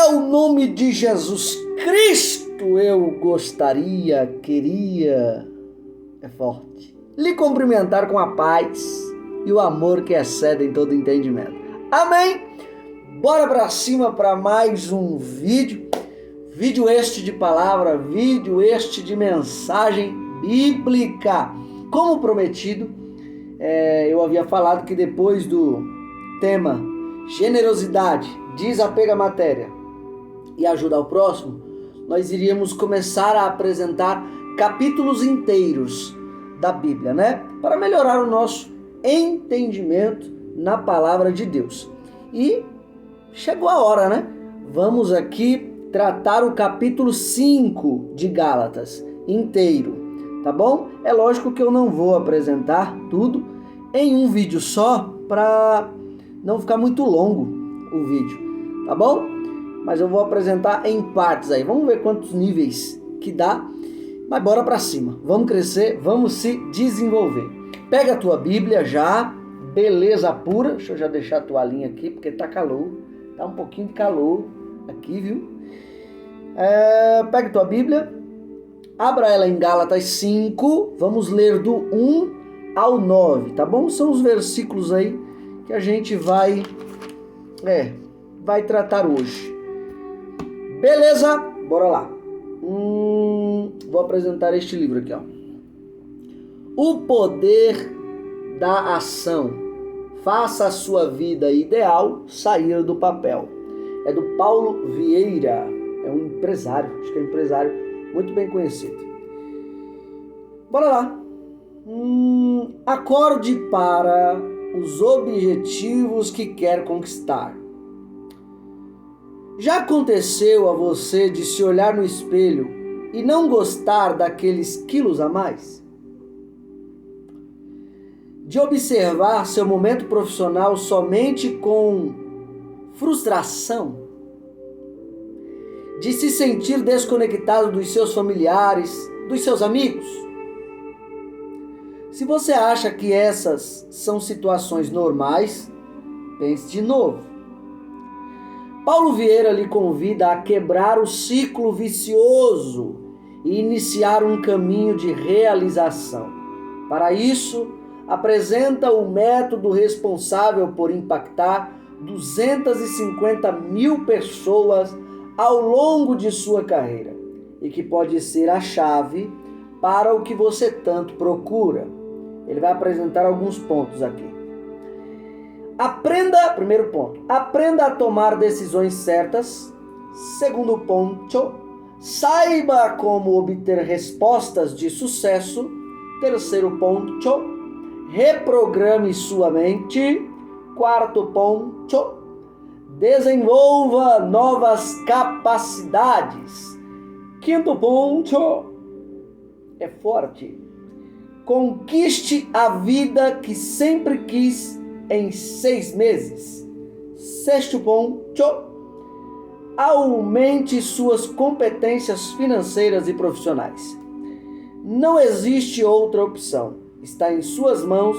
o nome de Jesus Cristo, eu queria, é forte, lhe cumprimentar com a paz e o amor que excedem todo entendimento. Amém? Bora pra cima para mais um vídeo este de palavra, vídeo este de mensagem bíblica. Como prometido, eu havia falado que depois do tema generosidade, desapego à matéria e ajuda ao próximo, nós iríamos começar a apresentar capítulos inteiros da Bíblia, né? Para melhorar o nosso entendimento na palavra de Deus. E chegou a hora, né? Vamos aqui tratar o capítulo 5 de Gálatas inteiro, tá bom? É lógico que eu não vou apresentar tudo em um vídeo só para não ficar muito longo o vídeo, tá bom? Mas eu vou apresentar em partes aí. Vamos ver quantos níveis que dá. Mas bora pra cima. Vamos crescer, vamos se desenvolver. Pega a tua Bíblia já, beleza pura. Deixa eu já deixar a toalhinha aqui, porque tá calor. Tá um pouquinho de calor aqui, viu? Pega a tua Bíblia, abra ela em Gálatas 5. Vamos ler do 1 ao 9, tá bom? São os versículos aí que a gente vai tratar hoje. Beleza? Bora lá. Vou apresentar este livro aqui, ó. O poder da ação. Faça a sua vida ideal sair do papel. É do Paulo Vieira. É um empresário. Acho que é um empresário muito bem conhecido. Bora lá. Acorde para os objetivos que quer conquistar. Já aconteceu a você de se olhar no espelho e não gostar daqueles quilos a mais? De observar seu momento profissional somente com frustração? De se sentir desconectado dos seus familiares, dos seus amigos? Se você acha que essas são situações normais, pense de novo. Paulo Vieira lhe convida a quebrar o ciclo vicioso e iniciar um caminho de realização. Para isso, apresenta o método responsável por impactar 250 mil pessoas ao longo de sua carreira e que pode ser a chave para o que você tanto procura. Ele vai apresentar alguns pontos aqui. Primeiro ponto, aprenda a tomar decisões certas. Segundo ponto, saiba como obter respostas de sucesso. Terceiro ponto, reprograme sua mente. Quarto ponto, desenvolva novas capacidades. Quinto ponto, é forte. Conquiste a vida que sempre quis em 6 meses. Sexto ponto, aumente suas competências financeiras e profissionais. Não existe outra opção. Está em suas mãos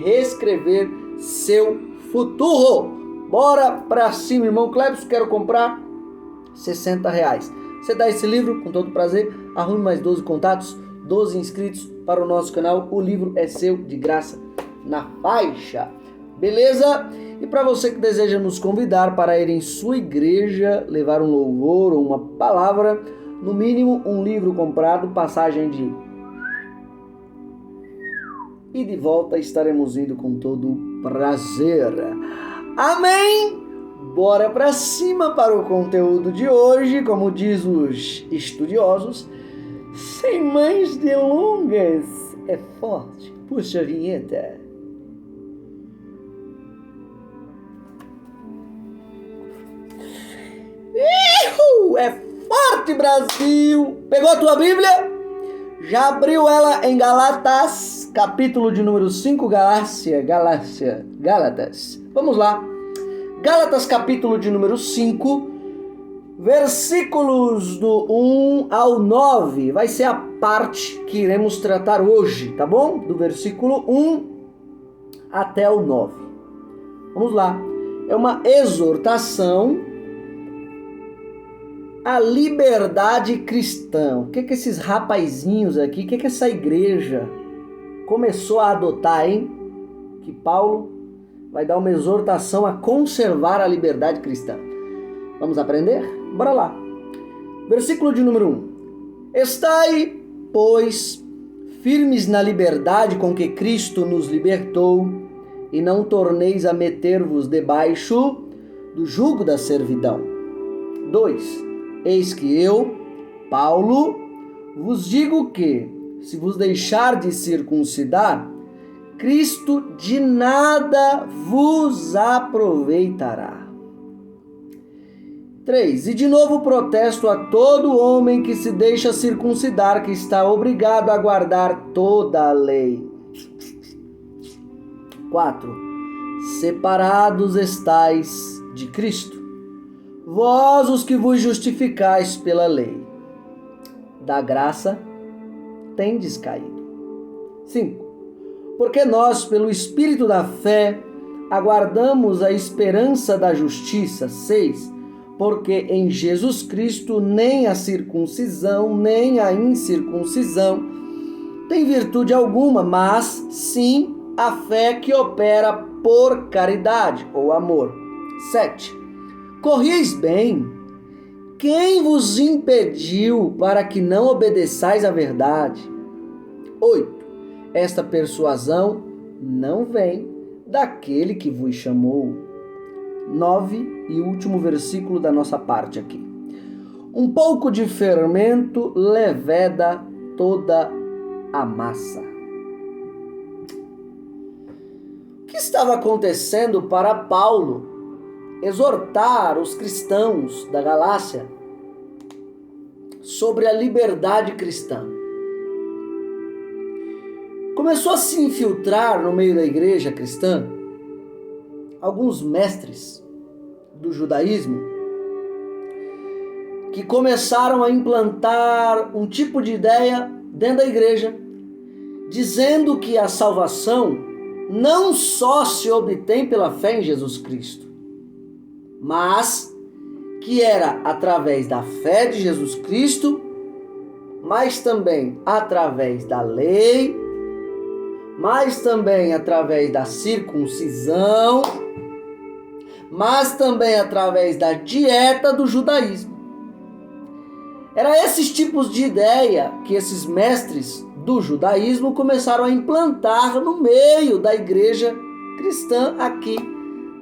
reescrever seu futuro. Bora pra cima, irmão Clebson, quero comprar R$60. Você dá esse livro com todo prazer, arrume mais 12 contatos, 12 inscritos para o nosso canal. O livro é seu de graça na faixa. Beleza? E para você que deseja nos convidar para ir em sua igreja, levar um louvor ou uma palavra, no mínimo um livro comprado, passagem de e de volta, estaremos indo com todo prazer. Amém? Bora para cima para o conteúdo de hoje, como diz os estudiosos, sem mais delongas. É forte. Puxa a vinheta. É forte, Brasil! Pegou a tua Bíblia? Já abriu ela em Gálatas, capítulo de número 5, Gálatas. Vamos lá. Gálatas, capítulo de número 5, versículos do 1 ao 9. Vai ser a parte que iremos tratar hoje, tá bom? Do versículo 1 até o 9. Vamos lá. É uma exortação a liberdade cristã. O que esses rapazinhos aqui, o que essa igreja começou a adotar, hein? Que Paulo vai dar uma exortação a conservar a liberdade cristã. Vamos aprender? Bora lá. Versículo de número 1. Estai, pois, firmes na liberdade com que Cristo nos libertou, e não torneis a meter-vos debaixo do jugo da servidão. 2. Eis que eu, Paulo, vos digo que, se vos deixar de circuncidar, Cristo de nada vos aproveitará. 3. E de novo protesto a todo homem que se deixa circuncidar, que está obrigado a guardar toda a lei. 4. Separados estais de Cristo, vós os que vos justificais pela lei. Da graça tendes caído. 5. Porque nós, pelo Espírito da fé, aguardamos a esperança da justiça. 6. Porque em Jesus Cristo nem a circuncisão, nem a incircuncisão tem virtude alguma, mas sim a fé que opera por caridade ou amor. 7. Corrieis bem. Quem vos impediu para que não obedeçais à verdade? 8. Esta persuasão não vem daquele que vos chamou. 9 e último versículo da nossa parte aqui. Um pouco de fermento leveda toda a massa. O que estava acontecendo para Paulo exortar os cristãos da Galácia sobre a liberdade cristã? Começou a se infiltrar no meio da igreja cristã alguns mestres do judaísmo que começaram a implantar um tipo de ideia dentro da igreja, dizendo que a salvação não só se obtém pela fé em Jesus Cristo, mas que era através da fé de Jesus Cristo, mas também através da lei, mas também através da circuncisão, mas também através da dieta do judaísmo. Era esses tipos de ideia que esses mestres do judaísmo começaram a implantar no meio da igreja cristã aqui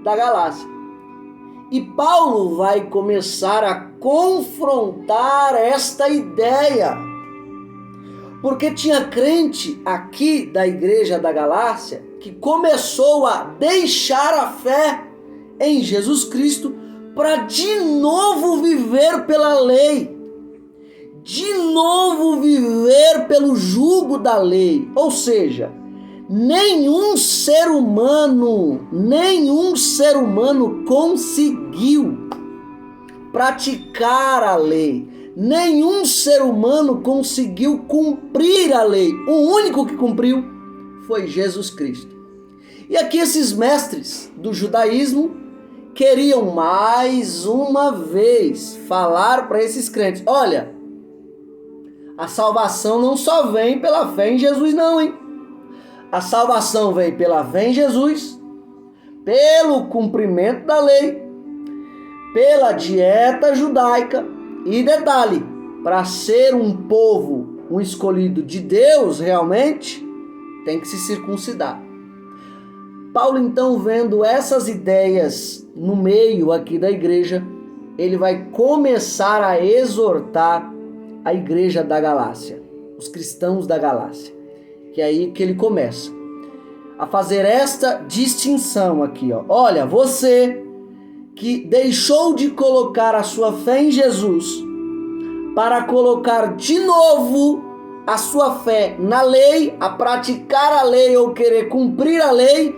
da Galácia. E Paulo vai começar a confrontar esta ideia, porque tinha crente aqui da igreja da Galácia que começou a deixar a fé em Jesus Cristo para de novo viver pela lei, de novo viver pelo jugo da lei. Ou seja, nenhum ser humano conseguiu praticar a lei. Nenhum ser humano conseguiu cumprir a lei. O único que cumpriu foi Jesus Cristo. E aqui esses mestres do judaísmo queriam mais uma vez falar para esses crentes: olha, a salvação não só vem pela fé em Jesus não, hein? A salvação vem pela fé em Jesus, pelo cumprimento da lei, pela dieta judaica. E detalhe, para ser um povo, um escolhido de Deus realmente, tem que se circuncidar. Paulo, então, vendo essas ideias no meio aqui da igreja, ele vai começar a exortar a igreja da Galácia, os cristãos da Galácia. Que é aí que ele começa a fazer esta distinção aqui, ó. Olha, você que deixou de colocar a sua fé em Jesus para colocar de novo a sua fé na lei, a praticar a lei ou querer cumprir a lei,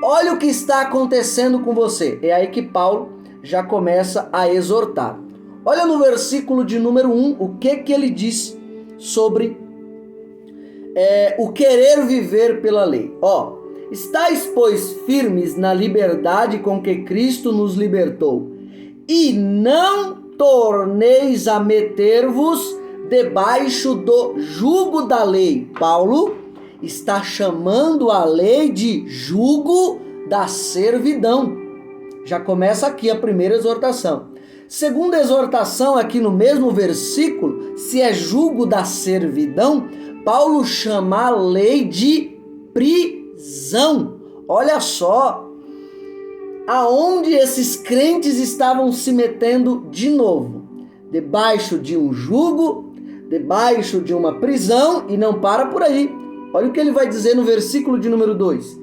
olha o que está acontecendo com você. É aí que Paulo já começa a exortar. Olha no versículo de número 1, o que ele diz sobre o querer viver pela lei. Ó, estais, pois, firmes na liberdade com que Cristo nos libertou, e não torneis a meter-vos debaixo do jugo da lei. Paulo está chamando a lei de jugo da servidão. Já começa aqui a primeira exortação. Segunda exortação, aqui no mesmo versículo, se é jugo da servidão, Paulo chama a lei de prisão. Olha só aonde esses crentes estavam se metendo de novo. Debaixo de um jugo, debaixo de uma prisão, e não para por aí. Olha o que ele vai dizer no versículo de número 2.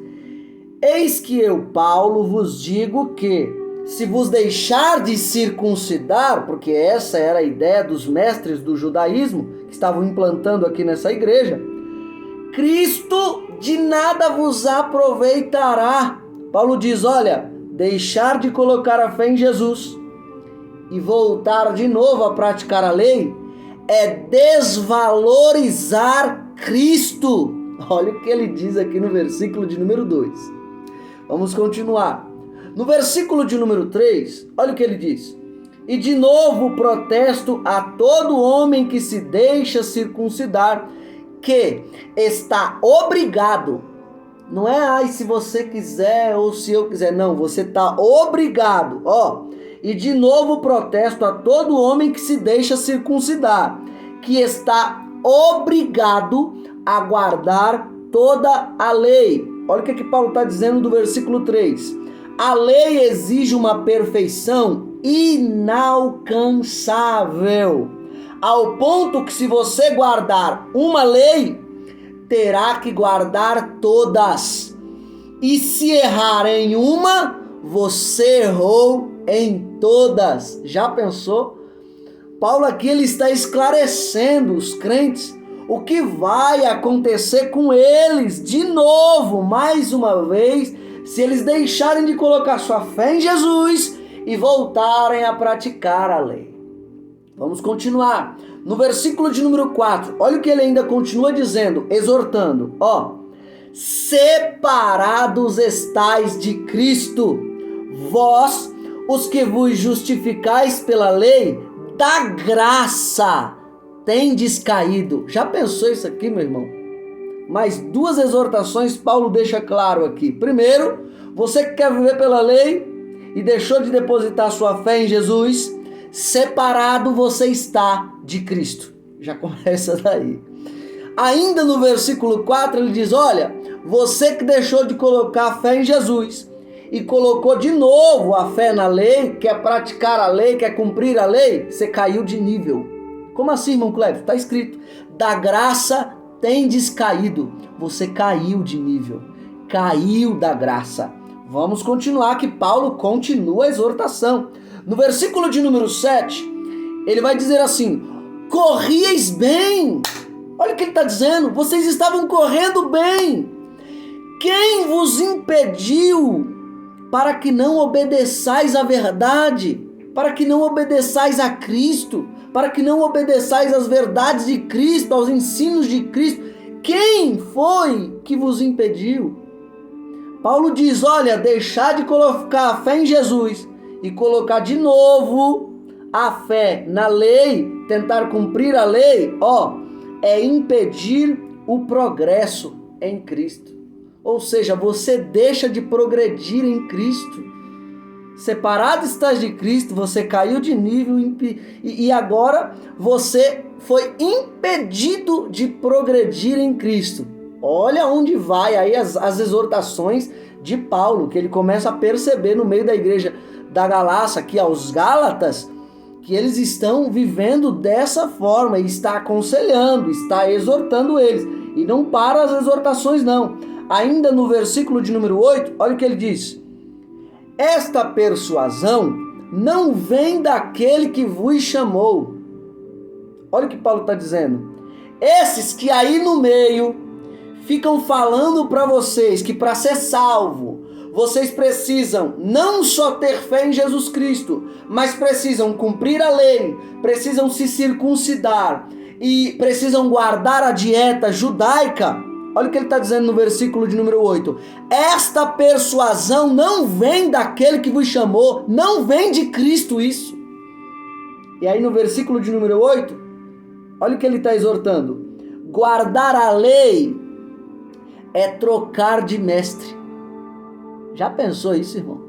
Eis que eu, Paulo, vos digo que, se vos deixar de circuncidar, porque essa era a ideia dos mestres do judaísmo, que estavam implantando aqui nessa igreja, Cristo de nada vos aproveitará. Paulo diz, olha, deixar de colocar a fé em Jesus e voltar de novo a praticar a lei é desvalorizar Cristo. Olha o que ele diz aqui no versículo de número 2. Vamos continuar. No versículo de número 3, olha o que ele diz. E de novo protesto a todo homem que se deixa circuncidar, que está obrigado. Não é, se você quiser ou se eu quiser. Não, você está obrigado. E de novo protesto a todo homem que se deixa circuncidar, que está obrigado a guardar toda a lei. Olha o que Paulo está dizendo do versículo 3. A lei exige uma perfeição inalcançável, ao ponto que se você guardar uma lei, terá que guardar todas. E se errar em uma, você errou em todas. Já pensou? Paulo aqui ele está esclarecendo os crentes o que vai acontecer com eles de novo, mais uma vez, se eles deixarem de colocar sua fé em Jesus e voltarem a praticar a lei. Vamos continuar. No versículo de número 4, olha o que ele ainda continua dizendo, exortando. Separados estais de Cristo, vós, os que vos justificais pela lei, da graça tendes caído. Já pensou isso aqui, meu irmão? Mais duas exortações Paulo deixa claro aqui. Primeiro, você que quer viver pela lei e deixou de depositar sua fé em Jesus, separado você está de Cristo. Já começa daí. Ainda no versículo 4 ele diz, olha, você que deixou de colocar a fé em Jesus e colocou de novo a fé na lei, quer praticar a lei, quer cumprir a lei, você caiu de nível. Como assim, irmão Cleber? Está escrito, da graça tendes caído. Você caiu de nível, caiu da graça. Vamos continuar que Paulo continua a exortação. No versículo de número 7, ele vai dizer assim, corrieis bem. Olha o que ele está dizendo, vocês estavam correndo bem. Quem vos impediu para que não obedeçais à verdade, para que não obedeçais a Cristo, para que não obedeçais às verdades de Cristo, aos ensinos de Cristo? Quem foi que vos impediu? Paulo diz, olha, deixar de colocar a fé em Jesus e colocar de novo a fé na lei, tentar cumprir a lei, é impedir o progresso em Cristo. Ou seja, você deixa de progredir em Cristo. Separado estás de Cristo, você caiu de nível e agora você foi impedido de progredir em Cristo. Olha onde vai aí as exortações de Paulo, que ele começa a perceber no meio da igreja da Galácia, aqui aos Gálatas, que eles estão vivendo dessa forma e está aconselhando, está exortando eles. E não para as exortações não. Ainda no versículo de número 8, olha o que ele diz. Esta persuasão não vem daquele que vos chamou. Olha o que Paulo está dizendo. Esses que aí no meio ficam falando para vocês que para ser salvo, vocês precisam não só ter fé em Jesus Cristo, mas precisam cumprir a lei, precisam se circuncidar e precisam guardar a dieta judaica. Olha o que ele está dizendo no versículo de número 8. Esta persuasão não vem daquele que vos chamou, não vem de Cristo isso. E aí no versículo de número 8, olha o que ele está exortando. Guardar a lei é trocar de mestre. Já pensou isso, irmão?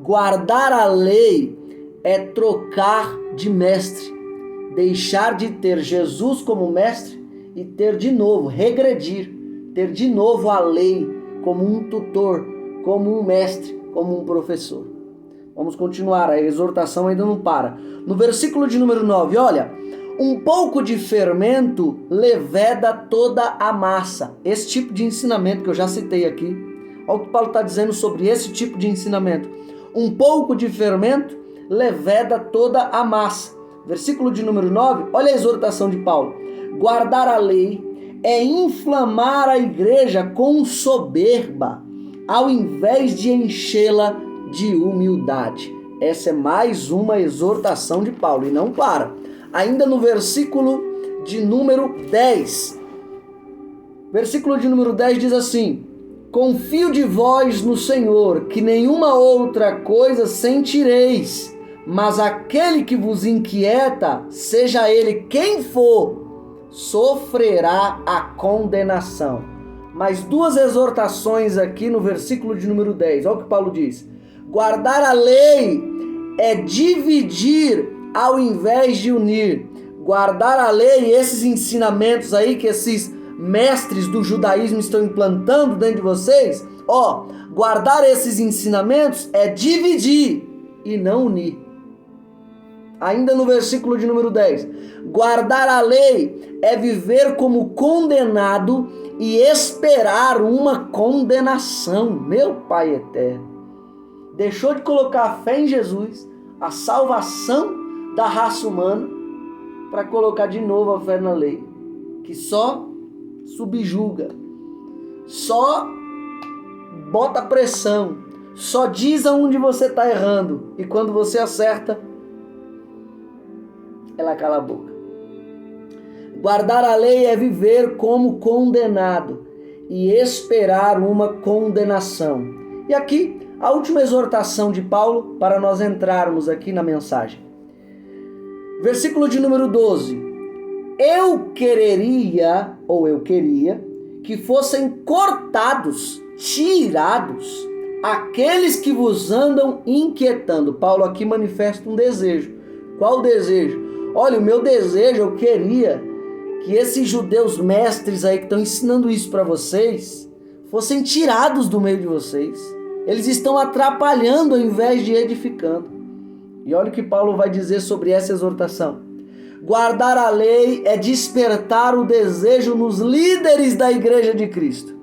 Guardar a lei é trocar de mestre. Deixar de ter Jesus como mestre e ter de novo, regredir, ter de novo a lei como um tutor, como um mestre, como um professor. Vamos continuar, a exortação ainda não para. No versículo de número 9, olha, um pouco de fermento leveda toda a massa. Esse tipo de ensinamento que eu já citei aqui. Olha o que Paulo está dizendo sobre esse tipo de ensinamento. Um pouco de fermento leveda toda a massa. Versículo de número 9, olha a exortação de Paulo. Guardar a lei é inflamar a igreja com soberba, ao invés de enchê-la de humildade. Essa é mais uma exortação de Paulo e não para. Ainda no versículo de número 10. Versículo de número 10 diz assim: confio de vós no Senhor, que nenhuma outra coisa sentireis, mas aquele que vos inquieta, seja ele quem for, sofrerá a condenação. Mais duas exortações aqui no versículo de número 10. Olha o que Paulo diz. Guardar a lei é dividir ao invés de unir. Guardar a lei, esses ensinamentos aí que esses mestres do judaísmo estão implantando dentro de vocês, guardar esses ensinamentos é dividir e não unir. Ainda no versículo de número 10, guardar a lei é viver como condenado e esperar uma condenação. Meu Pai eterno, deixou de colocar a fé em Jesus, a salvação da raça humana, para colocar de novo a fé na lei, que só subjuga, só bota pressão, só diz aonde você está errando, e quando você acerta, ela cala a boca. Guardar a lei é viver como condenado e esperar uma condenação. E aqui, a última exortação de Paulo para nós entrarmos aqui na mensagem. Versículo de número 12. Eu queria que fossem cortados, tirados, aqueles que vos andam inquietando. Paulo aqui manifesta um desejo. Qual o desejo? Olha, o meu desejo, eu queria que esses judeus mestres aí que estão ensinando isso para vocês, fossem tirados do meio de vocês. Eles estão atrapalhando ao invés de edificando. E olha o que Paulo vai dizer sobre essa exortação. Guardar a lei é despertar o desejo nos líderes da igreja de Cristo,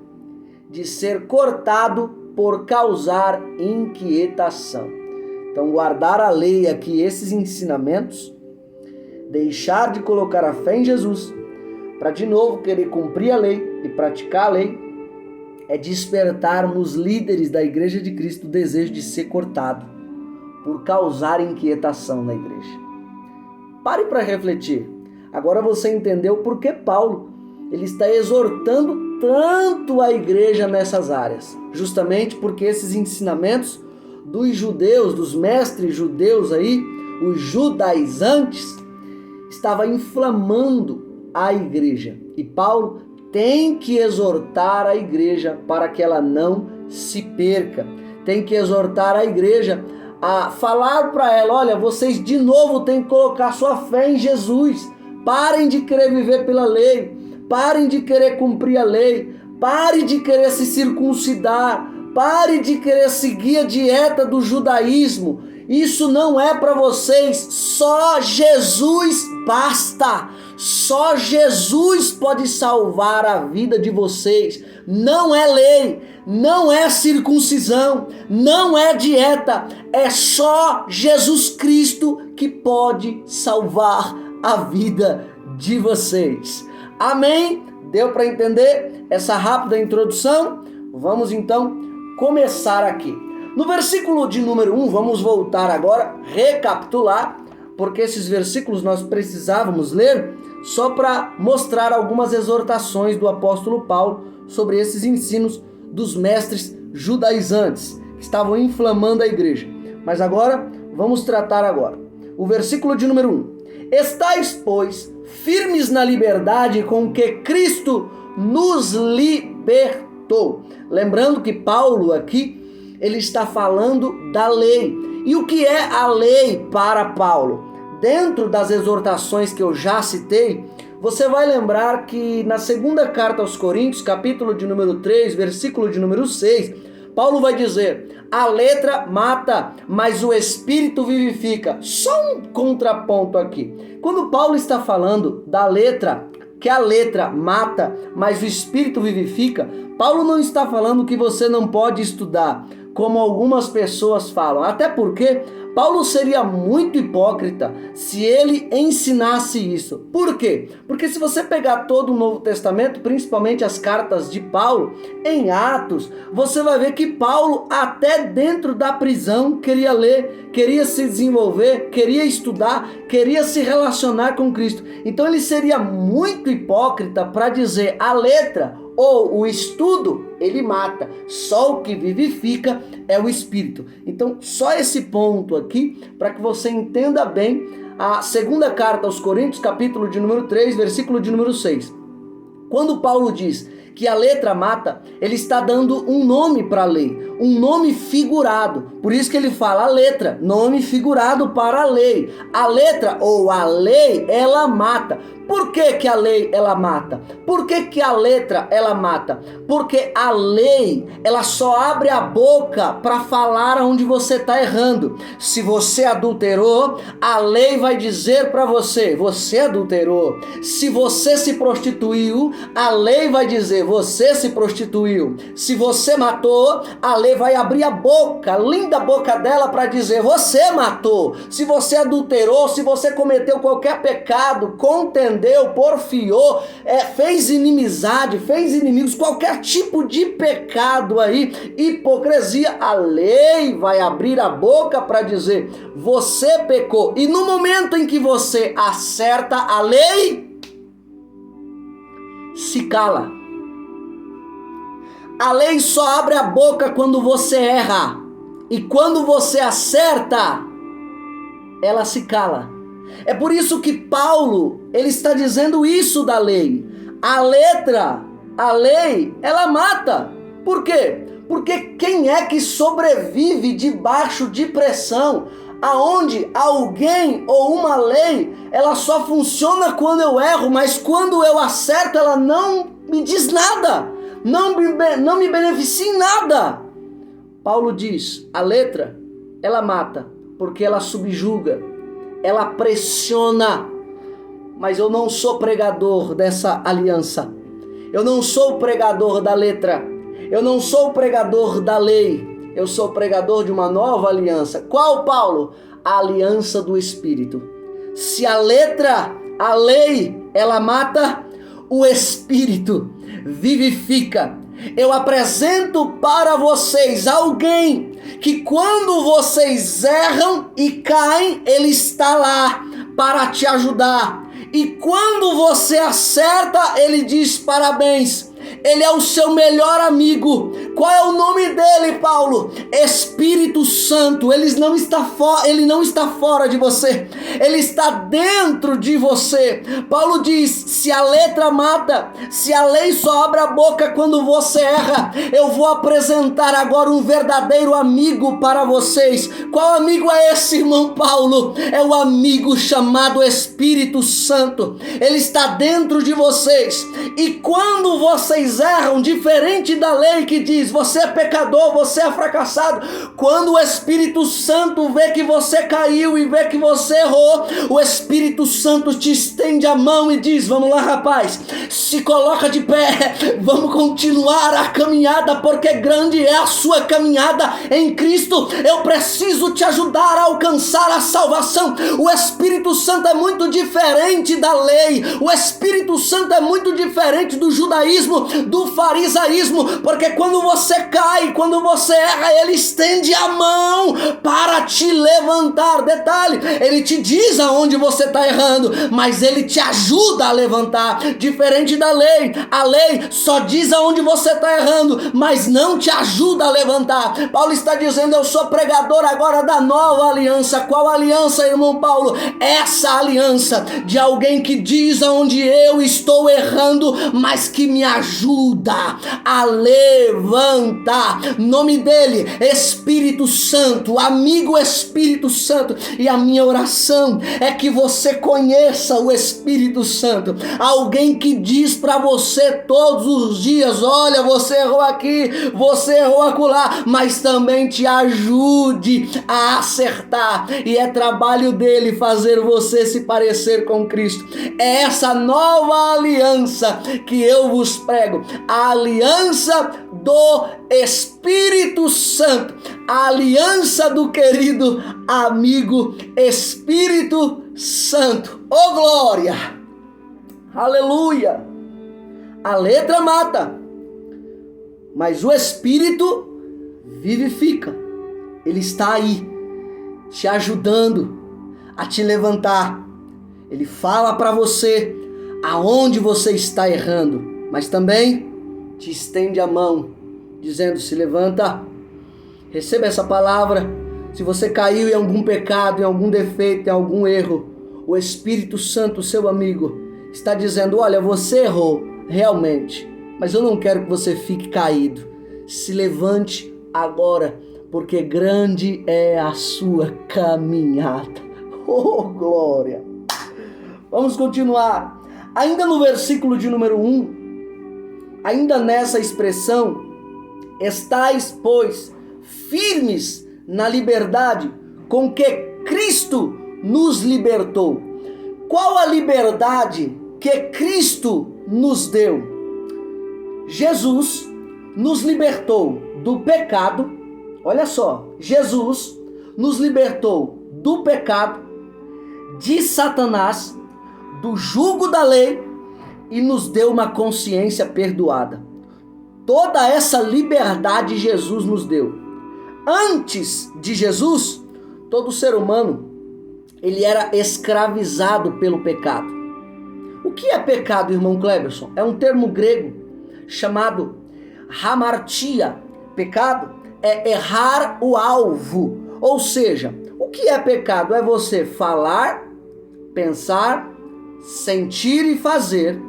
de ser cortado por causar inquietação. Então, guardar a lei aqui, esses ensinamentos, deixar de colocar a fé em Jesus, para de novo querer cumprir a lei e praticar a lei, é despertar nos líderes da igreja de Cristo o desejo de ser cortado, por causar inquietação na igreja. Pare para refletir. Agora você entendeu por que Paulo ele está exortando tanto a igreja nessas áreas. Justamente porque esses ensinamentos dos judeus, dos mestres judeus aí, os judaizantes, estava inflamando a igreja. E Paulo tem que exortar a igreja para que ela não se perca. Tem que exortar a igreja a falar para ela, olha, vocês de novo têm que colocar sua fé em Jesus. Parem de querer viver pela lei. Parem de querer cumprir a lei. Pare de querer se circuncidar. Pare de querer seguir a dieta do judaísmo. Isso não é para vocês. Só Jesus basta. Só Jesus pode salvar a vida de vocês. Não é lei, não é circuncisão, não é dieta. É só Jesus Cristo que pode salvar a vida de vocês. Amém? Deu para entender essa rápida introdução? Vamos então começar aqui. No versículo de número 1, vamos voltar agora, recapitular, porque esses versículos nós precisávamos ler só para mostrar algumas exortações do apóstolo Paulo sobre esses ensinos dos mestres judaizantes que estavam inflamando a igreja. Mas agora, vamos tratar agora. O versículo de número 1. Estais, pois, firmes na liberdade com que Cristo nos libertou. Lembrando que Paulo aqui, ele está falando da lei. E o que é a lei para Paulo? Dentro das exortações que eu já citei, você vai lembrar que na segunda carta aos Coríntios, capítulo de número 3, versículo de número 6, Paulo vai dizer: a letra mata, mas o espírito vivifica. Só um contraponto aqui. Quando Paulo está falando da letra, que a letra mata, mas o espírito vivifica, Paulo não está falando que você não pode estudar, como algumas pessoas falam. Até porque Paulo seria muito hipócrita se ele ensinasse isso. Por quê? Porque se você pegar todo o Novo Testamento, principalmente as cartas de Paulo, em Atos, você vai ver que Paulo, até dentro da prisão, queria ler, queria se desenvolver, queria estudar, queria se relacionar com Cristo. Então ele seria muito hipócrita para dizer a letra ou o estudo, ele mata. Só o que vivifica é o espírito. Então, só esse ponto aqui, para que você entenda bem a segunda carta aos Coríntios, capítulo de número 3, versículo de número 6. Quando Paulo diz que a letra mata, ele está dando um nome para a lei, um nome figurado. Por isso que ele fala a letra, nome figurado para a lei. A letra ou a lei, ela mata. Por que que a lei, ela mata? Por que que a letra, ela mata? Porque a lei, ela só abre a boca para falar onde você está errando. Se você adulterou, a lei vai dizer para você, você adulterou. Se você se prostituiu, a lei vai dizer, você se prostituiu. Se você matou, a lei vai abrir a boca, a linda boca dela, para dizer, você matou. Se você adulterou, se você cometeu qualquer pecado, contendeu, porfiou, fez inimizade, fez inimigos, qualquer tipo de pecado aí, hipocrisia, a lei vai abrir a boca para dizer, você pecou. E no momento em que você acerta, a lei se cala. A lei só abre a boca quando você erra. E quando você acerta, ela se cala. É por isso que Paulo, ele está dizendo isso da lei. A letra, a lei, ela mata. Por quê? Porque quem é que sobrevive debaixo de pressão? Aonde alguém ou uma lei, ela só funciona quando eu erro, mas quando eu acerto, ela não me diz nada. Não me beneficia em nada. Paulo diz, a letra, ela mata, porque ela subjuga, ela pressiona. Mas eu não sou pregador dessa aliança. Eu não sou o pregador da letra. Eu não sou o pregador da lei. Eu sou o pregador de uma nova aliança. Qual, Paulo? A aliança do Espírito. Se a letra, a lei, ela mata, o Espírito vivifica. Eu apresento para vocês alguém que quando vocês erram e caem, ele está lá para te ajudar. E quando você acerta, ele diz parabéns. Ele é o seu melhor amigo. Qual é o nome dele, Paulo? Espírito Santo. Ele não está fora de você. Ele está dentro de você. Paulo diz, se a letra mata, se a lei só abre a boca quando você erra, eu vou apresentar agora um verdadeiro amigo para vocês. Qual amigo é esse, irmão Paulo? É o amigo chamado Espírito Santo. Ele está dentro de vocês. E quando vocês erram, diferente da lei que diz, você é pecador, você é fracassado, quando o Espírito Santo vê que você caiu e vê que você errou, o Espírito Santo te estende a mão e diz, vamos lá, rapaz, se coloca de pé, vamos continuar a caminhada, porque grande é a sua caminhada em Cristo. Eu preciso te ajudar a alcançar a salvação. O Espírito Santo é muito diferente da lei. O Espírito Santo é muito diferente do judaísmo. do farisaísmo, porque quando você cai, quando você erra, ele estende a mão para te levantar. Detalhe, ele te diz aonde você está errando, mas ele te ajuda a levantar, diferente da lei. A lei só diz aonde você está errando, mas não te ajuda a levantar. Paulo está dizendo: eu sou pregador agora da nova aliança. Qual aliança, irmão Paulo? Essa aliança de alguém que diz aonde eu estou errando, mas que me ajuda a levantar. Nome dele, Espírito Santo, amigo Espírito Santo. E a minha oração é que você conheça o Espírito Santo, alguém que diz para você todos os dias: olha, você errou aqui, você errou acolá, mas também te ajude a acertar. E é trabalho dele fazer você se parecer com Cristo. É essa nova aliança que eu vos prego, a aliança do Espírito Santo, a aliança do querido amigo Espírito Santo. Oh glória! Aleluia! A letra mata, mas o Espírito vivifica. Ele está aí, te ajudando a te levantar. Ele fala para você aonde você está errando, mas também te estende a mão, dizendo: se levanta, receba essa palavra. Se você caiu em algum pecado, em algum defeito, em algum erro, o Espírito Santo, seu amigo, está dizendo: olha, você errou, realmente, mas eu não quero que você fique caído. Se levante agora, porque grande é a sua caminhada. Oh, glória! Vamos continuar. Ainda no versículo de número 1, ainda nessa expressão: estais, pois, firmes na liberdade com que Cristo nos libertou. Qual a liberdade que Cristo nos deu? Jesus nos libertou do pecado. Olha só, Jesus nos libertou do pecado, de Satanás, do jugo da lei, e nos deu uma consciência perdoada. Toda essa liberdade Jesus nos deu. Antes de Jesus, todo ser humano, ele era escravizado pelo pecado. O que é pecado, irmão Cleberson? É um termo grego chamado hamartia. Pecado é errar o alvo. Ou seja, o que é pecado? É você falar, pensar, sentir e fazer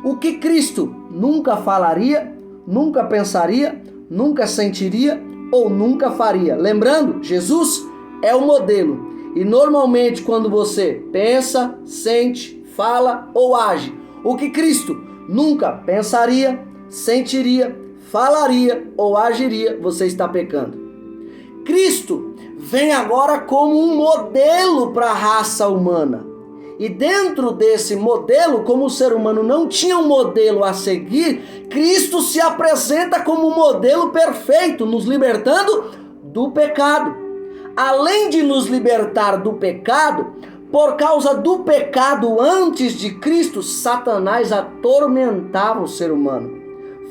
o que Cristo nunca falaria, nunca pensaria, nunca sentiria ou nunca faria. Lembrando, Jesus é o modelo. E normalmente quando você pensa, sente, fala ou age o que Cristo nunca pensaria, sentiria, falaria ou agiria, você está pecando. Cristo vem agora como um modelo para a raça humana. E dentro desse modelo, como o ser humano não tinha um modelo a seguir, Cristo se apresenta como um modelo perfeito, nos libertando do pecado. Além de nos libertar do pecado, por causa do pecado antes de Cristo, Satanás atormentava o ser humano.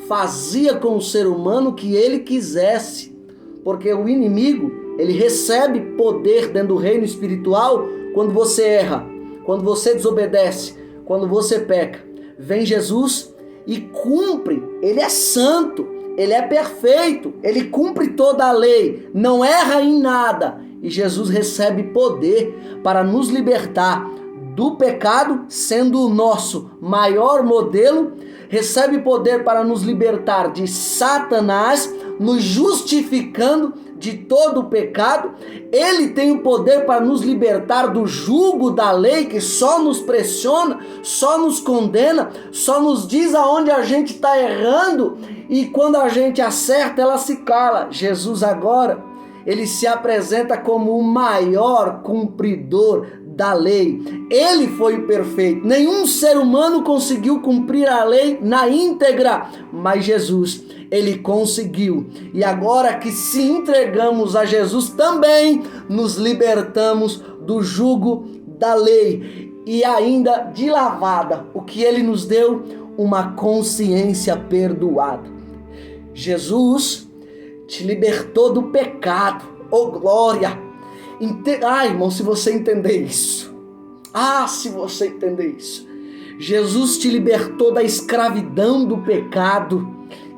Fazia com o ser humano o que ele quisesse. Porque o inimigo, ele recebe poder dentro do reino espiritual quando você erra, quando você desobedece, quando você peca. Vem Jesus e cumpre. Ele é santo, ele é perfeito, ele cumpre toda a lei, não erra em nada. E Jesus recebe poder para nos libertar do pecado, sendo o nosso maior modelo. Recebe poder para nos libertar de Satanás, nos justificando de todo o pecado. Ele tem o poder para nos libertar do jugo da lei, que só nos pressiona, só nos condena, só nos diz aonde a gente está errando, e quando a gente acerta, ela se cala. Jesus agora, ele se apresenta como o maior cumpridor da lei. Ele foi o perfeito. Nenhum ser humano conseguiu cumprir a lei na íntegra, mas Jesus, ele conseguiu. E agora que se entregamos a Jesus, também nos libertamos do jugo da lei. E ainda de lavada, o que ele nos deu? uma consciência perdoada. Jesus te libertou do pecado. Oh, glória! Irmão, se você entender isso. Se você entender isso. Jesus te libertou da escravidão do pecado,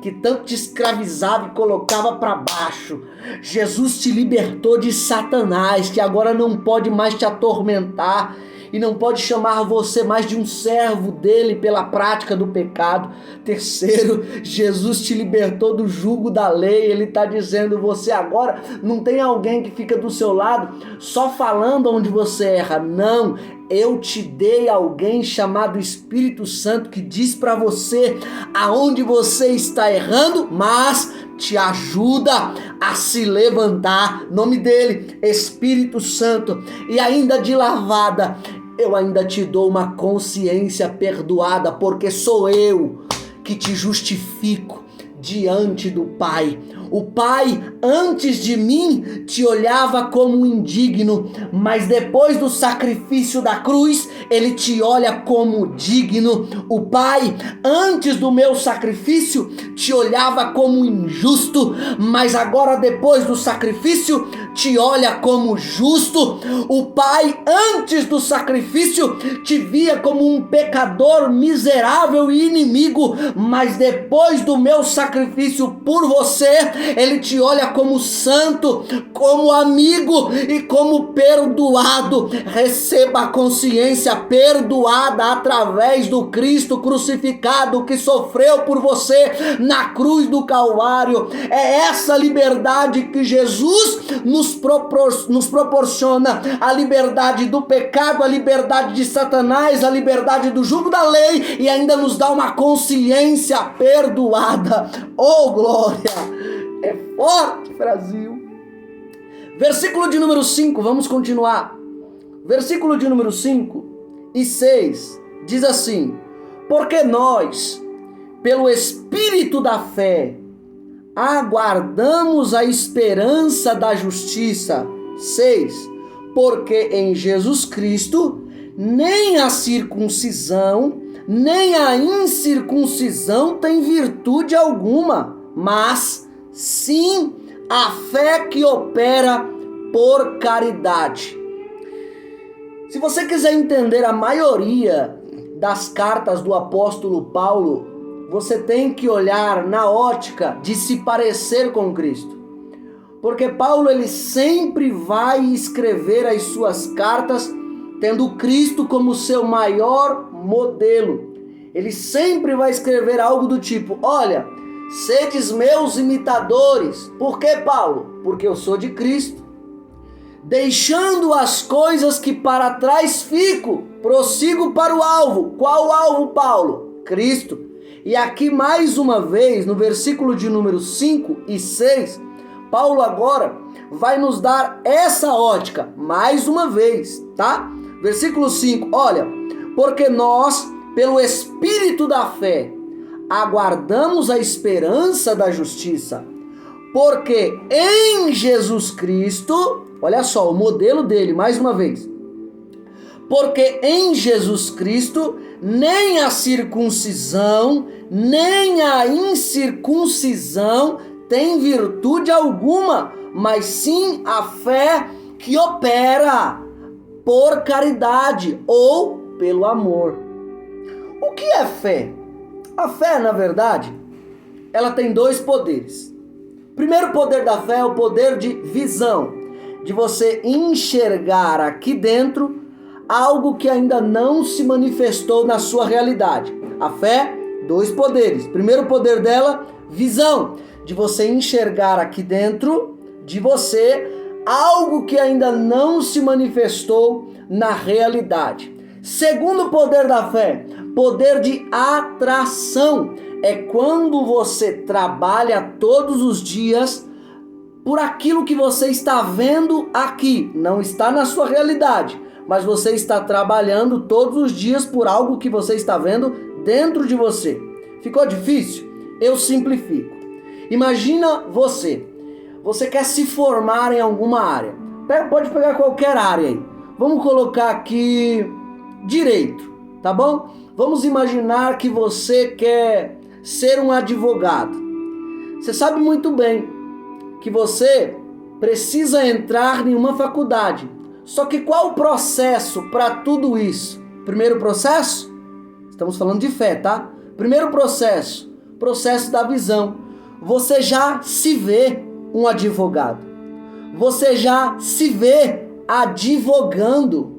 que tanto te escravizava e colocava para baixo. Jesus te libertou de Satanás, que agora não pode mais te atormentar e não pode chamar você mais de um servo dele pela prática do pecado. Terceiro, Jesus te libertou do jugo da lei. Ele está dizendo, você agora não tem alguém que fica do seu lado só falando onde você erra. Não, eu te dei alguém chamado Espírito Santo que diz para você aonde você está errando, mas te ajuda a se levantar. Nome dele, Espírito Santo. E ainda de lavada, eu ainda te dou uma consciência perdoada, porque sou eu que te justifico diante do Pai. O Pai, antes de mim, te olhava como indigno, mas depois do sacrifício da cruz, ele te olha como digno. O Pai, antes do meu sacrifício, te olhava como injusto, mas agora, depois do sacrifício, te olha como justo. O Pai, antes do sacrifício, te via como um pecador miserável e inimigo, mas depois do meu sacrifício por você, ele te olha como santo, como amigo e como perdoado. Receba a consciência perdoada através do Cristo crucificado que sofreu por você na cruz do Calvário. É essa liberdade que Jesus nos proporciona, a liberdade do pecado, a liberdade de Satanás, a liberdade do jugo da lei, e ainda nos dá uma consciência perdoada. Oh, glória! É forte, Brasil. Versículo de número 5, vamos continuar. Versículo de número 5 e 6 diz assim: porque nós, pelo Espírito da fé, aguardamos a esperança da justiça. 6. Porque em Jesus Cristo, nem a circuncisão, nem a incircuncisão tem virtude alguma, mas sim a fé que opera por caridade. Se você quiser entender a maioria das cartas do apóstolo Paulo, você tem que olhar na ótica de se parecer com Cristo. Porque Paulo, ele sempre vai escrever as suas cartas tendo Cristo como seu maior modelo. Ele sempre vai escrever algo do tipo: olha, sedes meus imitadores. Por que, Paulo? Porque eu sou de Cristo. Deixando as coisas que para trás fico, prossigo para o alvo. Qual o alvo, Paulo? Cristo. E aqui mais uma vez, no versículo de número 5 e 6, Paulo agora vai nos dar essa ótica, mais uma vez, tá? Versículo 5, olha, porque nós, pelo Espírito da fé, aguardamos a esperança da justiça, porque em Jesus Cristo, olha só o modelo dele, mais uma vez, porque em Jesus Cristo, nem a circuncisão, nem a incircuncisão tem virtude alguma, mas sim a fé que opera por caridade ou pelo amor. O que é fé? A fé, na verdade, ela tem dois poderes. O primeiro poder da fé é o poder de visão, de você enxergar aqui dentro algo que ainda não se manifestou na sua realidade. A fé, dois poderes. Primeiro poder dela, visão, de você enxergar aqui dentro de você algo que ainda não se manifestou na realidade. Segundo poder da fé, poder de atração. É quando você trabalha todos os dias por aquilo que você está vendo aqui. Não está na sua realidade, mas você está trabalhando todos os dias por algo que você está vendo dentro de você. Ficou difícil? Eu simplifico. Imagina você quer se formar em alguma área. Pode pegar qualquer área aí. Vamos colocar aqui direito, tá bom? Vamos imaginar que você quer ser um advogado. Você sabe muito bem que você precisa entrar em uma faculdade. Só que qual o processo para tudo isso? Primeiro processo? Estamos falando de fé, tá? Primeiro processo da visão. Você já se vê um advogado. Você já se vê advogando.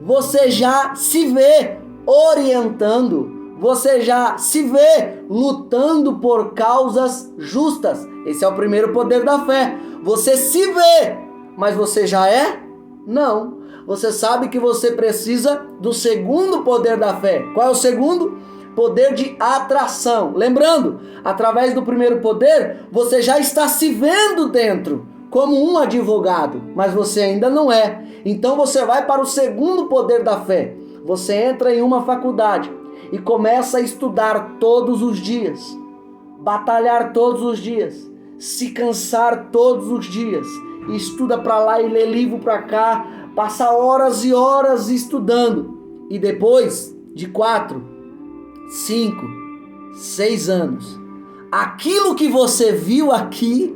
Você já se vê orientando. Você já se vê lutando por causas justas. Esse é o primeiro poder da fé. Você se vê, mas você já é? Não. Você sabe que você precisa do segundo poder da fé. Qual é o segundo? Poder de atração. Lembrando, através do primeiro poder, você já está se vendo dentro como um advogado, mas você ainda não é. Então você vai para o segundo poder da fé. Você entra em uma faculdade e começa a estudar todos os dias, batalhar todos os dias, se cansar todos os dias, e estuda para lá e lê livro para cá, passa horas e horas estudando, e depois de 4, 5, 6 anos, aquilo que você viu aqui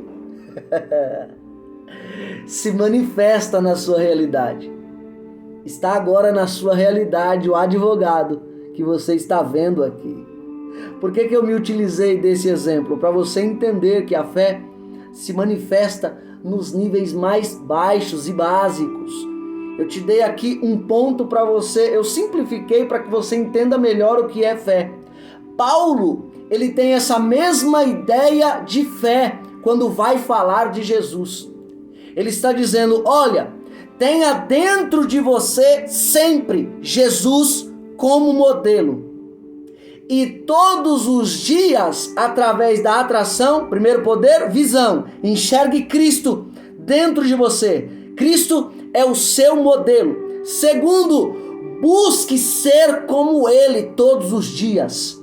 se manifesta na sua realidade. Está agora na sua realidade o advogado que você está vendo aqui. Por que eu me utilizei desse exemplo? Para você entender que a fé se manifesta nos níveis mais baixos e básicos. Eu te dei aqui um ponto para você, eu simplifiquei para que você entenda melhor o que é fé. Paulo, ele tem essa mesma ideia de fé quando vai falar de Jesus. Ele está dizendo, olha, tenha dentro de você sempre Jesus como modelo. E todos os dias, através da atração, primeiro poder, visão. Enxergue Cristo dentro de você. Cristo é o seu modelo. Segundo, busque ser como Ele todos os dias.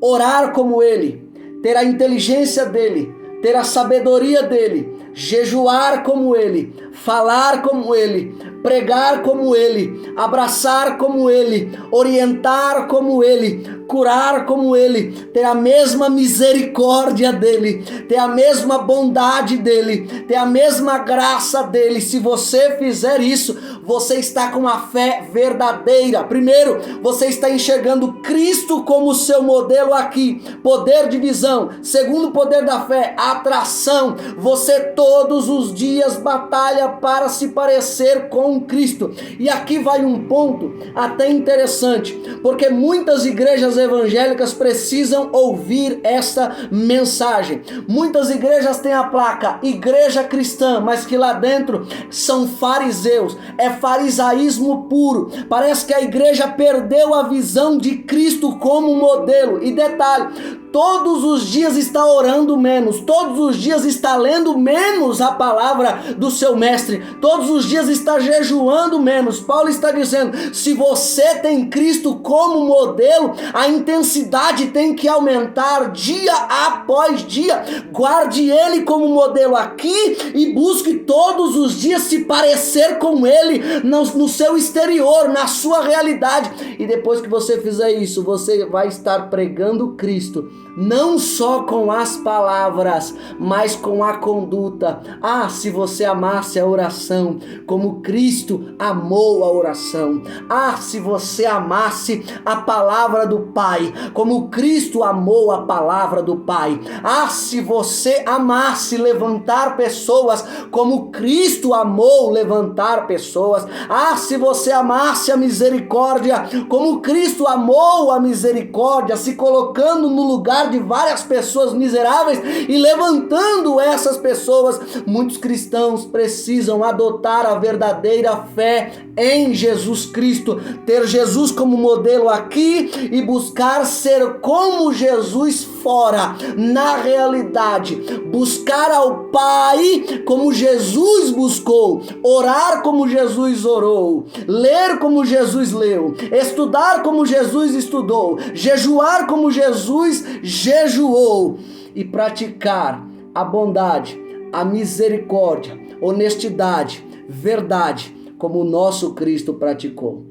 Orar como Ele. Ter a inteligência dEle. Ter a sabedoria dEle. Jejuar como Ele. Falar como Ele. Pregar como Ele. Abraçar como Ele. Orientar como Ele. Curar como Ele, ter a mesma misericórdia dEle, ter a mesma bondade dEle, ter a mesma graça dEle. Se você fizer isso, você está com a fé verdadeira. Primeiro, você está enxergando Cristo como seu modelo aqui, poder de visão. Segundo poder da fé, atração. Você todos os dias batalha para se parecer com Cristo. E aqui vai um ponto até interessante, porque muitas igrejas evangélicas precisam ouvir essa mensagem. Muitas igrejas têm a placa igreja cristã, mas que lá dentro são fariseus, é farisaísmo puro. Parece que a igreja perdeu a visão de Cristo como modelo. E detalhe, todos os dias está orando menos, todos os dias está lendo menos a palavra do seu mestre, todos os dias está jejuando menos. Paulo está dizendo, se você tem Cristo como modelo, a intensidade tem que aumentar dia após dia. Guarde Ele como modelo aqui e busque todos os dias se parecer com Ele no seu exterior, na sua realidade. E depois que você fizer isso, você vai estar pregando Cristo, não só com as palavras, mas com a conduta. Ah, se você amasse a oração como Cristo amou a oração. Ah, se você amasse a palavra do Pai, como Cristo amou a palavra do Pai. Ah, se você amasse levantar pessoas, como Cristo amou levantar pessoas. Ah, se você amasse a misericórdia, como Cristo amou a misericórdia, se colocando no lugar de várias pessoas miseráveis e levantando essas pessoas. Muitos cristãos precisam adotar a verdadeira fé em Jesus Cristo, ter Jesus como modelo aqui e buscar ser como Jesus fora, na realidade, buscar ao Pai como Jesus buscou, orar como Jesus orou, ler como Jesus leu, estudar como Jesus estudou, jejuar como Jesus jejuou e praticar a bondade, a misericórdia, honestidade, verdade, como o nosso Cristo praticou.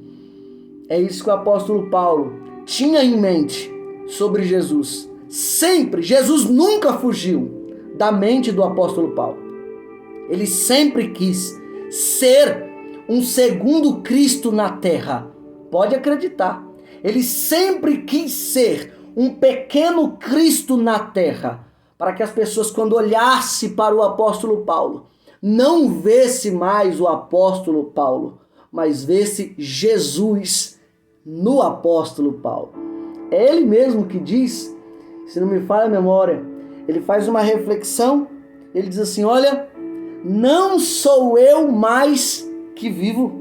É isso que o apóstolo Paulo tinha em mente sobre Jesus. Sempre, Jesus nunca fugiu da mente do apóstolo Paulo. Ele sempre quis ser um segundo Cristo na terra. Pode acreditar. Ele sempre quis ser um pequeno Cristo na terra, para que as pessoas, quando olhassem para o apóstolo Paulo, não vesse mais o apóstolo Paulo, mas vesse Jesus no apóstolo Paulo. É ele mesmo que diz, se não me falha a memória, ele faz uma reflexão, ele diz assim: olha, não sou eu mais que vivo,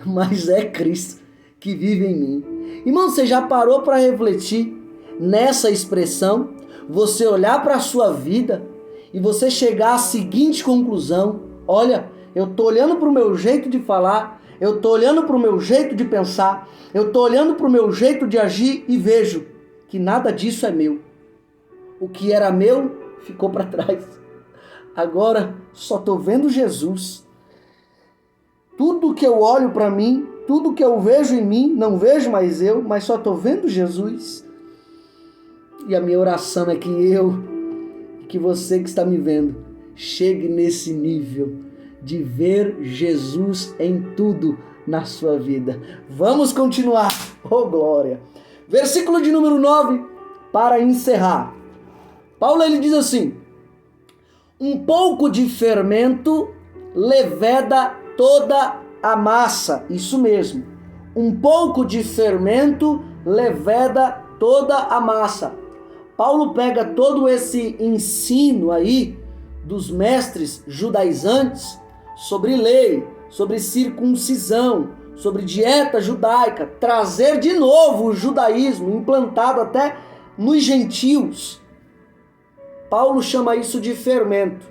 mas é Cristo que vive em mim. Irmão, você já parou para refletir nessa expressão? Você olhar para a sua vida e você chegar à seguinte conclusão: olha, eu estou olhando para o meu jeito de falar, eu estou olhando para o meu jeito de pensar, eu estou olhando para o meu jeito de agir e vejo que nada disso é meu. O que era meu ficou para trás. Agora só estou vendo Jesus. Tudo que eu olho para mim, tudo que eu vejo em mim, não vejo mais eu, mas só estou vendo Jesus. E a minha oração é que que você que está me vendo, chegue nesse nível de ver Jesus em tudo na sua vida. Vamos continuar. Oh, glória! Versículo de número 9, para encerrar. Paulo, ele diz assim: um pouco de fermento leveda toda a massa. Isso mesmo. Um pouco de fermento leveda toda a massa. Paulo pega todo esse ensino aí dos mestres judaizantes sobre lei, sobre circuncisão, sobre dieta judaica, trazer de novo o judaísmo implantado até nos gentios. Paulo chama isso de fermento.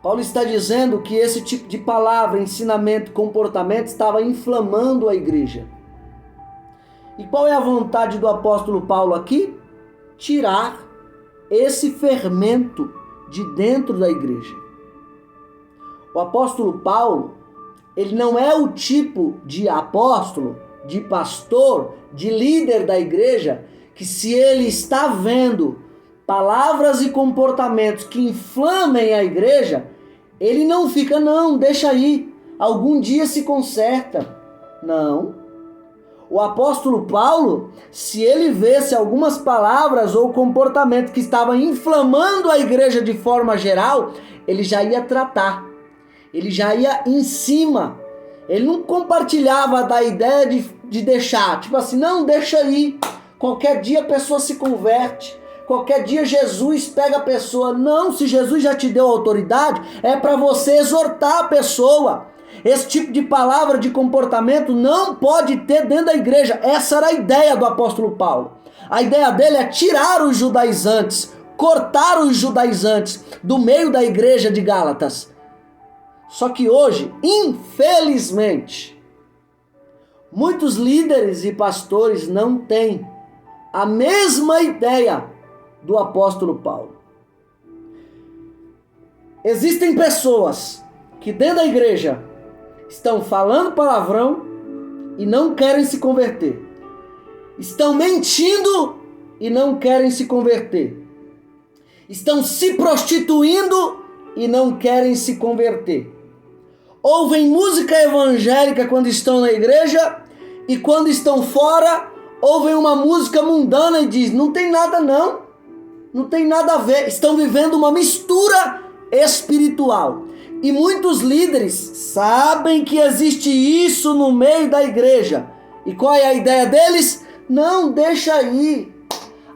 Paulo está dizendo que esse tipo de palavra, ensinamento, comportamento estava inflamando a igreja. E qual é a vontade do apóstolo Paulo aqui? Tirar esse fermento de dentro da igreja. O apóstolo Paulo, ele não é o tipo de apóstolo, de pastor, de líder da igreja, que se ele está vendo palavras e comportamentos que inflamem a igreja, ele não fica, não, deixa aí, algum dia se conserta. Não. O apóstolo Paulo, se ele visse algumas palavras ou comportamentos que estavam inflamando a igreja de forma geral, ele já ia tratar. Ele já ia em cima. Ele não compartilhava da ideia de deixar. Tipo assim, não, deixa aí. Qualquer dia a pessoa se converte. Qualquer dia Jesus pega a pessoa. Não, se Jesus já te deu autoridade, é para você exortar a pessoa. Esse tipo de palavra, de comportamento não pode ter dentro da igreja. Essa era a ideia do apóstolo Paulo. A ideia dele é tirar os judaizantes, cortar os judaizantes do meio da igreja de Gálatas. Só que hoje, infelizmente, muitos líderes e pastores não têm a mesma ideia do apóstolo Paulo. Existem pessoas que dentro da igreja estão falando palavrão e não querem se converter. Estão mentindo e não querem se converter. Estão se prostituindo e não querem se converter. Ouvem música evangélica quando estão na igreja e quando estão fora, ouvem uma música mundana e dizem, não tem nada não, não tem nada a ver. Estão vivendo uma mistura espiritual. E muitos líderes sabem que existe isso no meio da igreja. E qual é a ideia deles? Não, deixa aí.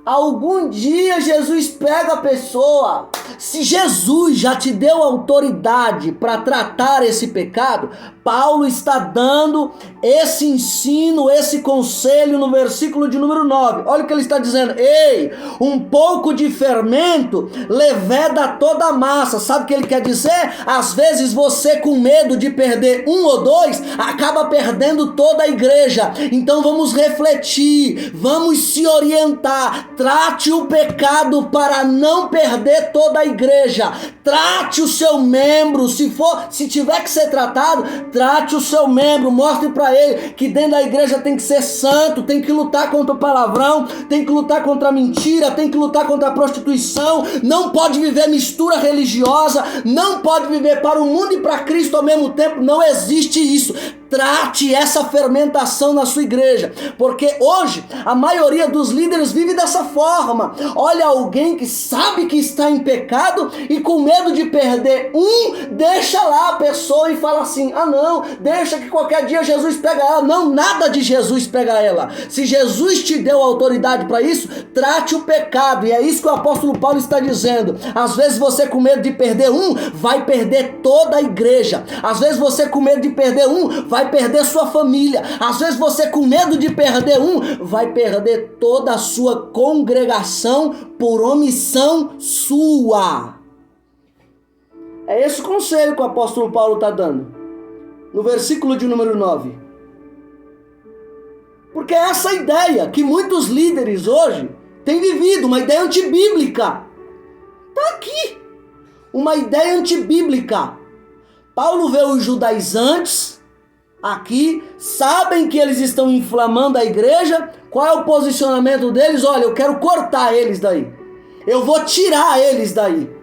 Algum dia Jesus pega a pessoa. Se Jesus já te deu autoridade para tratar esse pecado, Paulo está dando esse ensino, esse conselho no versículo de número 9. Olha o que ele está dizendo. Ei, um pouco de fermento leveda toda a massa. Sabe o que ele quer dizer? Às vezes você, com medo de perder um ou dois, acaba perdendo toda a igreja. Então vamos refletir, vamos se orientar. Trate o pecado para não perder toda toda a igreja. Trate o seu membro, se tiver que ser tratado, trate o seu membro, mostre para ele que dentro da igreja tem que ser santo, tem que lutar contra o palavrão, tem que lutar contra a mentira, tem que lutar contra a prostituição, não pode viver mistura religiosa, não pode viver para o mundo e para Cristo ao mesmo tempo, não existe isso. Trate essa fermentação na sua igreja, porque hoje a maioria dos líderes vive dessa forma. Olha alguém que sabe que está em pecado e com medo de perder deixa lá a pessoa e fala assim: ah não, deixa que qualquer dia Jesus pega ela. Não, nada de Jesus pega ela. Se Jesus te deu autoridade para isso, trate o pecado, e é isso que o apóstolo Paulo está dizendo. Às vezes você com medo de perder vai perder toda a igreja. Às vezes você com medo de perder vai perder sua família. Às vezes você com medo de perder vai perder toda a sua congregação por omissão sua. É esse o conselho que o apóstolo Paulo está dando no versículo de número 9. Porque é essa ideia que muitos líderes hoje têm vivido, uma ideia antibíblica. Está aqui, uma ideia antibíblica. Paulo vê os judaizantes aqui, sabem que eles estão inflamando a igreja. Qual é o posicionamento deles? Olha, eu quero cortar eles daí, eu vou tirar eles daí.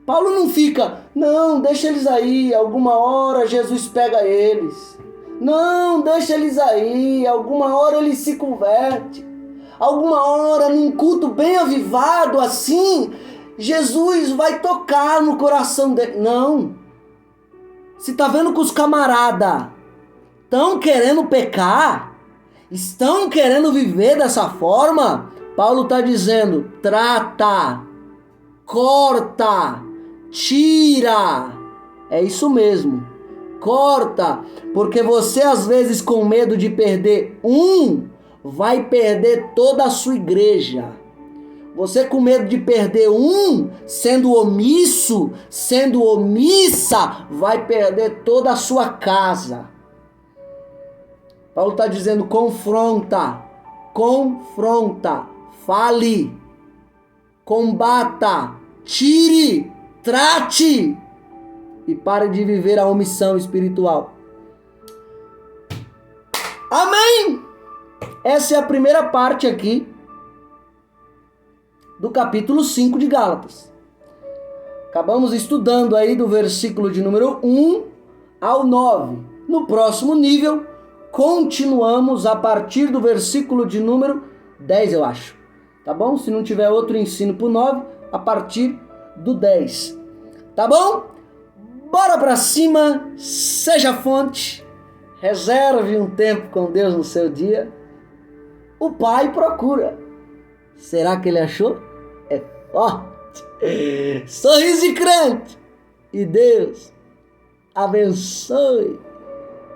Paulo não fica, não, deixa eles aí, alguma hora Jesus pega eles. Não, deixa eles aí, alguma hora eles se convertem. Alguma hora, num culto bem avivado assim, Jesus vai tocar no coração dele. Não. Se tá vendo que os camaradas estão querendo pecar, estão querendo viver dessa forma, Paulo está dizendo: trata, corta, tira. É isso mesmo, corta, porque você às vezes com medo de perder vai perder toda a sua igreja. Você com medo de perder sendo omisso, sendo omissa, vai perder toda a sua casa. Paulo está dizendo: confronta, fale, combata, tire, trate e pare de viver a omissão espiritual. Amém? Essa é a primeira parte aqui do capítulo 5 de Gálatas. Acabamos estudando aí do versículo de número 1 ao 9. No próximo nível, continuamos a partir do versículo de número 10, eu acho. Tá bom? Se não tiver outro ensino pro 9, a partir do 10. Tá bom? Bora pra cima, seja fonte, reserve um tempo com Deus no seu dia. O Pai procura. Será que ele achou? É forte. Sorriso de crente. E Deus abençoe.